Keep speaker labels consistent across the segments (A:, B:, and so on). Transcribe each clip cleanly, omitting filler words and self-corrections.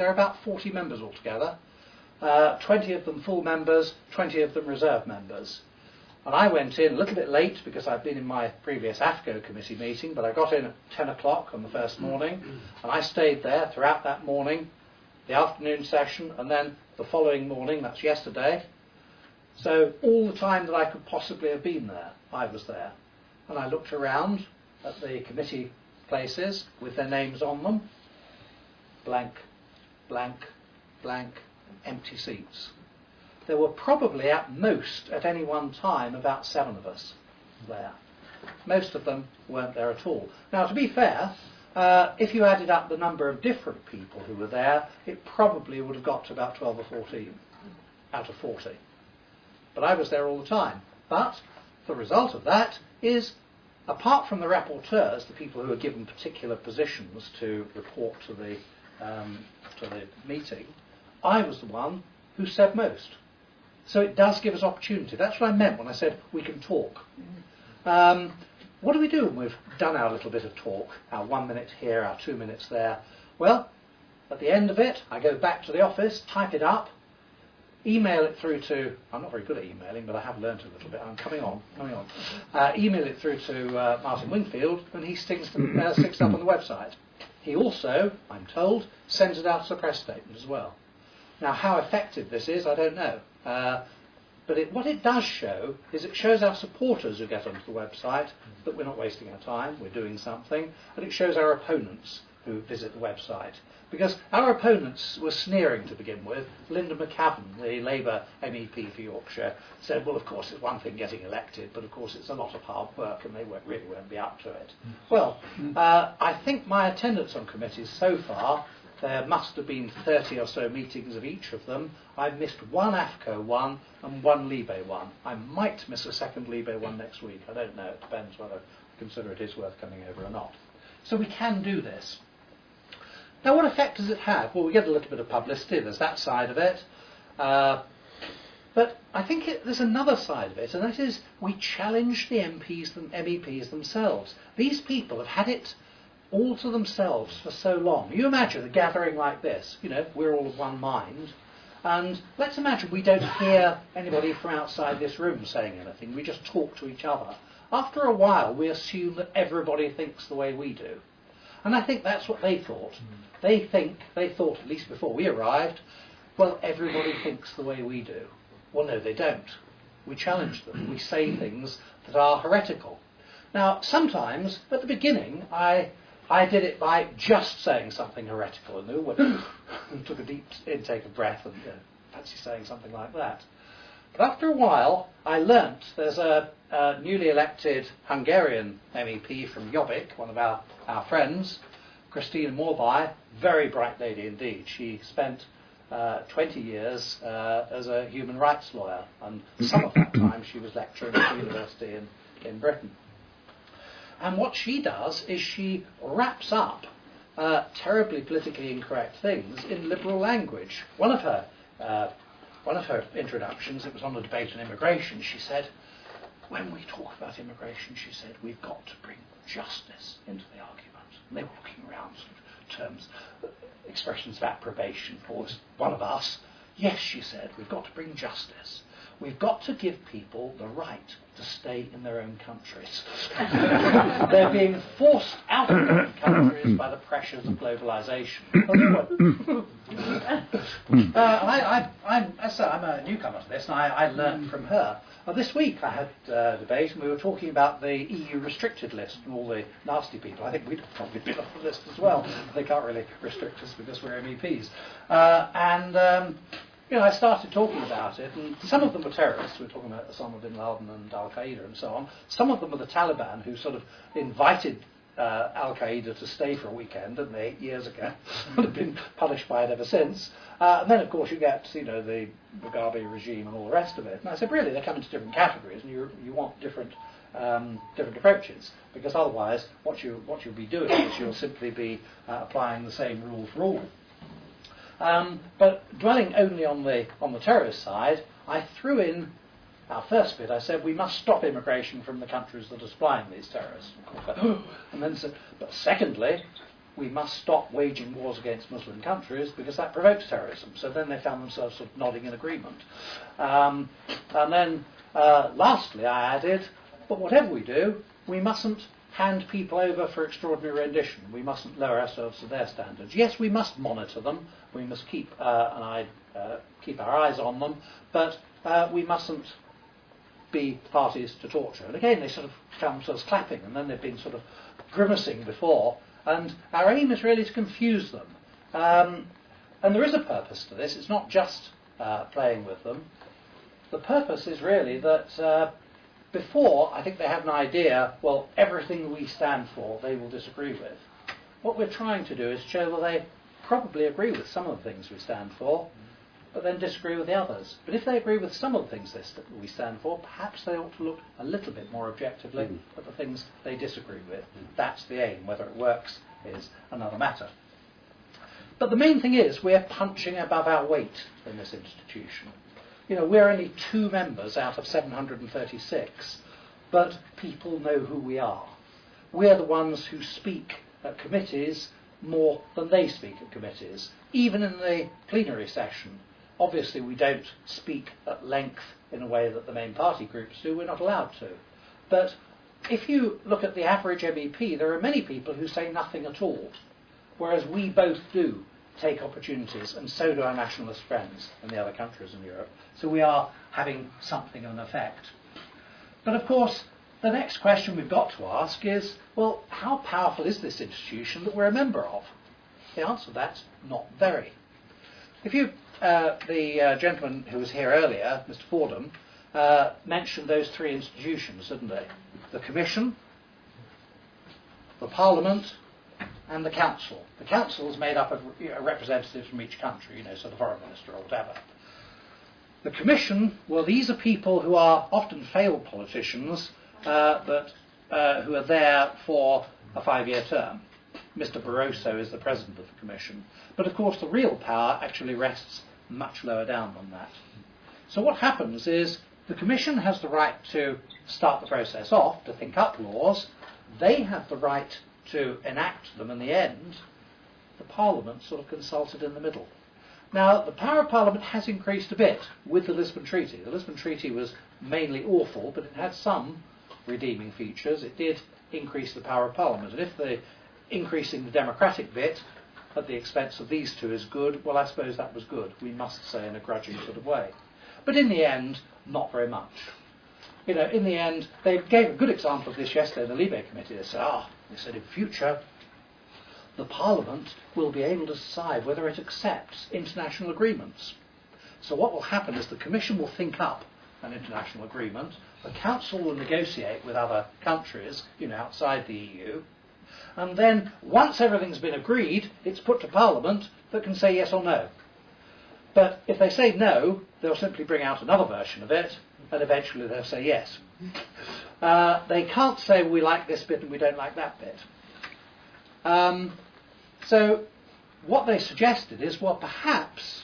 A: there are about 40 members altogether, 20 of them full members, 20 of them reserve members. And I went in a little bit late because I'd been in my previous AFCO committee meeting, but I got in at 10 o'clock on the first morning, and I stayed there throughout that morning, the afternoon session, and then the following morning, that's yesterday. So all the time that I could possibly have been there, I was there. And I looked around at the committee places with their names on them. Blank, blank, blank, empty seats. There were probably at most at any one time about 7 of us there. Most of them weren't there at all. Now, to be fair, if you added up the number of different people who were there, it probably would have got to about 12 or 14 out of 40. But I was there all the time. But the result of that is, apart from the rapporteurs, the people who are given particular positions to report to the meeting, I was the one who said most. So it does give us opportunity. That's what I meant when I said we can talk. What do we do when we've done our little bit of talk, our 1 minute here, our 2 minutes there? Well, at the end of it, I go back to the office, type it up, email it through to, I'm not very good at emailing, but I have learnt a little bit, I'm coming on. Email it through to Martin Wingfield, and he sticks it up on the website. He also, I'm told, sends it out as a press statement as well. Now, how effective this is, I don't know. But what it does show is it shows our supporters who get onto the website that we're not wasting our time, we're doing something, and it shows our opponents who visit the website. Because our opponents were sneering to begin with. Linda McCavan, the Labour MEP for Yorkshire, said, well, of course, it's one thing getting elected, but of course it's a lot of hard work and they really won't be up to it. Well, I think my attendance on committees so far, there must have been 30 or so meetings of each of them. I've missed one AFCO one and one Libe one. I might miss a second Libe one next week. I don't know. It depends whether I consider it is worth coming over or not. So we can do this. Now, what effect does it have? Well, we get a little bit of publicity. There's that side of it. But I think there's another side of it, and that is we challenge the MEPs themselves. These people have had it all to themselves for so long. You imagine a gathering like this, we're all of one mind, and let's imagine we don't hear anybody from outside this room saying anything, we just talk to each other. After a while, we assume that everybody thinks the way we do. And I think that's what they thought. They thought, at least before we arrived, well, everybody thinks the way we do. Well, no, they don't. We challenge them. We say things that are heretical. Now, sometimes, at the beginning, I did it by just saying something heretical, and took a deep intake of breath and fancy saying something like that. But after a while, I learnt there's a newly elected Hungarian MEP from Jobbik, one of our friends, Christina Morbai, very bright lady indeed. She spent 20 years as a human rights lawyer, and some of that time she was lecturing at a university in Britain. And what she does is she wraps up terribly politically incorrect things in liberal language. One of her introductions, it was on the debate on immigration, she said, when we talk about immigration, she said, we've got to bring justice into the argument. And they were looking around sort of terms, expressions of approbation for one of us. Yes, she said, we've got to bring justice. We've got to give people the right to stay in their own countries. They're being forced out of their own countries by the pressures of globalisation. I'm a newcomer to this, and I learned from her. This week I had a debate, and we were talking about the EU restricted list and all the nasty people. I think we'd probably been on the list as well. They can't really restrict us because we're MEPs. I started talking about it, and some of them were terrorists. We were talking about Osama bin Laden and Al-Qaeda and so on. Some of them were the Taliban, who sort of invited Al-Qaeda to stay for a weekend, didn't they, 8 years ago, and have been punished by it ever since. And then, of course, you get, the Mugabe regime and all the rest of it. And I said, really, they come into different categories, and you want different approaches, because otherwise, what you'll be doing is you'll simply be applying the same rule for all. But dwelling only on the terrorist side, I threw in our first bit. I said we must stop immigration from the countries that are supplying these terrorists. And then said, but secondly, we must stop waging wars against Muslim countries because that provokes terrorism. So then they found themselves sort of nodding in agreement. And then lastly I added, but whatever we do, we mustn't hand people over for extraordinary rendition. We mustn't lower ourselves to their standards. Yes, we must monitor them. We must keep keep our eyes on them, but we mustn't be parties to torture. And again, they sort of found themselves clapping, and then they've been sort of grimacing before. And our aim is really to confuse them. And there is a purpose to this. It's not just playing with them. The purpose is really that before, I think they had an idea, well, everything we stand for, they will disagree with. What we're trying to do is show that they probably agree with some of the things we stand for, but then disagree with the others. But if they agree with some of the things that we stand for, perhaps they ought to look a little bit more objectively at the things they disagree with. That's the aim. Whether it works is another matter. But the main thing is we're punching above our weight in this institution. You know, we're only 2 members out of 736, but people know who we are. We're the ones who speak at committees more than they speak at committees, even in the plenary session. Obviously, we don't speak at length in a way that the main party groups do. We're not allowed to. But if you look at the average MEP, there are many people who say nothing at all, whereas we both do take opportunities, and so do our nationalist friends in the other countries in Europe. So we are having something of an effect. But of course, the next question we've got to ask is, well, how powerful is this institution that we're a member of? The answer to that's not very. If you, the gentleman who was here earlier, Mr. Fordham, mentioned those 3 institutions, didn't they? The Commission, the Parliament, and the Council. The Council is made up of representatives from each country, you know, so the Foreign Minister or whatever. The Commission, well, these are people who are often failed politicians, but who are there for a 5-year term. Mr. Barroso is the president of the Commission. But of course the real power actually rests much lower down than that. So what happens is the Commission has the right to start the process off, to think up laws. They have the right to enact them in the end. The Parliament sort of consulted in the middle. Now, the power of Parliament has increased a bit with the Lisbon Treaty. The Lisbon Treaty was mainly awful, but it had some redeeming features. It did increase the power of Parliament. And if the increasing the democratic bit at the expense of these 2 is good, well, I suppose that was good, we must say, in a grudging sort of way. But in the end, not very much. You know, in the end, they gave a good example of this yesterday in the Libe Committee. They said in future, the Parliament will be able to decide whether it accepts international agreements. So what will happen is the Commission will think up an international agreement, the Council will negotiate with other countries, you know, outside the EU, and then once everything's been agreed, it's put to Parliament that can say yes or no. But if they say no, they'll simply bring out another version of it, and eventually they'll say yes. They can't say we like this bit and we don't like that bit. So what they suggested is, well, perhaps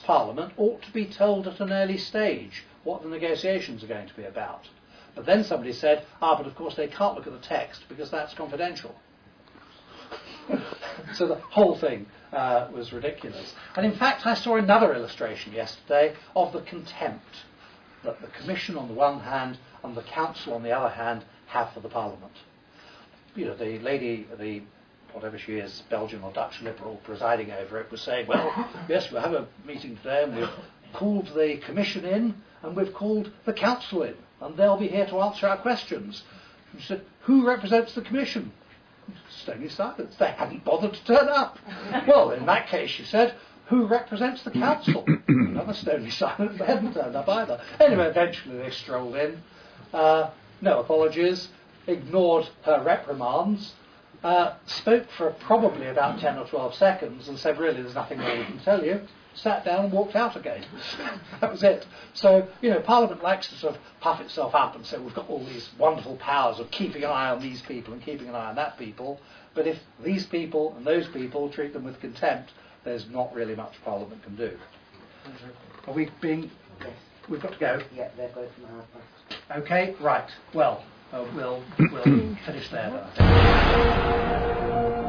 A: Parliament ought to be told at an early stage what the negotiations are going to be about. But then somebody said, but of course they can't look at the text because that's confidential. So the whole thing was ridiculous. And in fact, I saw another illustration yesterday of the contempt that the Commission on the one hand and the Council on the other hand have for the Parliament. You know, the lady, whatever she is, Belgian or Dutch liberal presiding over it, was saying, well, yes, we'll have a meeting today and we've called the Commission in and we've called the Council in and they'll be here to answer our questions. And she said, who represents the Commission? Stony silence. They hadn't bothered to turn up. Well, in that case, she said, who represents the Council? Another stony silence. They hadn't turned up either. Anyway, eventually they strolled in. No apologies. Ignored her reprimands. Spoke for probably about 10 or 12 seconds and said, really, there's nothing more we can tell you. Sat down and walked out again. That was it. So, you know, Parliament likes to sort of puff itself up and say we've got all these wonderful powers of keeping an eye on these people and keeping an eye on that people. But if these people and those people treat them with contempt, there's not really much Parliament can do. Are we being... Yes. We've got to go?
B: Yeah, they're both from our
A: Okay, right. Well, we'll finish there then, I think.